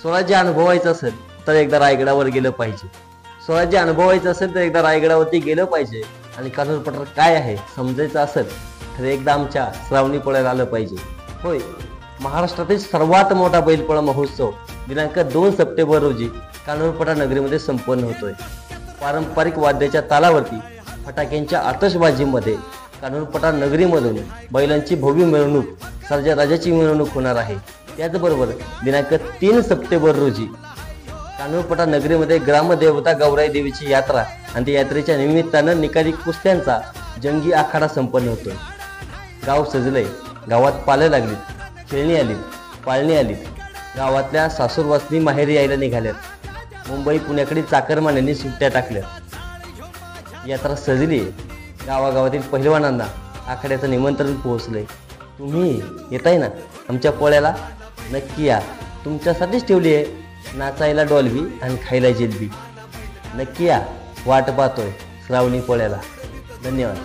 स्वराज्य अनुभवायचं असेल तर एकदा रायगडावर गेलं पाहिजे. स्वराज्य अनुभवायचं असेल तर एकदा रायगडावरती गेलं पाहिजे. आणि कान्होर पठार काय आहे समजायचं असेल तर एकदा आमच्या श्रावणी पोळ्याला आलं पाहिजे. होय, महाराष्ट्रातील सर्वात मोठा बैलपोळा महोत्सव दिनांक 2 सप्टेंबर रोजी कान्होर पठार नगरीमध्ये संपन्न होतोय. पारंपरिक वाद्याच्या तालावरती फटाक्यांच्या आतषबाजीमध्ये कान्होर पठार नगरीमधून बैलांची भव्य मिरवणूक, सर्जा राजाची मिरवणूक होणार आहे. त्याचबरोबर दिनांक 3 सप्टेंबर रोजी कान्होर पठार नगरीमध्ये ग्रामदेवता गौराई देवीची यात्रा आणि त्या यात्रेच्या निमित्तानं निकाली कुस्त्यांचा जंगी आखाडा संपन्न होतोय. गाव सजलंय, गावात पालं लागलीत, खेळणी आलीत, पाळणी आलीत, गावातल्या सासूरवासनी माहेरी यायला निघाल्यात, मुंबई पुण्याकडे चाकरमान्यांनी सुट्ट्या टाकल्या, यात्रा सजली. गावागावातील पहिलवानांना आखाड्याचं निमंत्रण पोहोचलंय. तुम्ही येताय ना आमच्या पोळ्याला? नक्की या, तुमच्यासाठीच ठेवली आहे नाचायला डॉल्बी आणि खायला जिलबी. नक्की या, वाट पाहतोय श्रावणी पोळ्याला. धन्यवाद.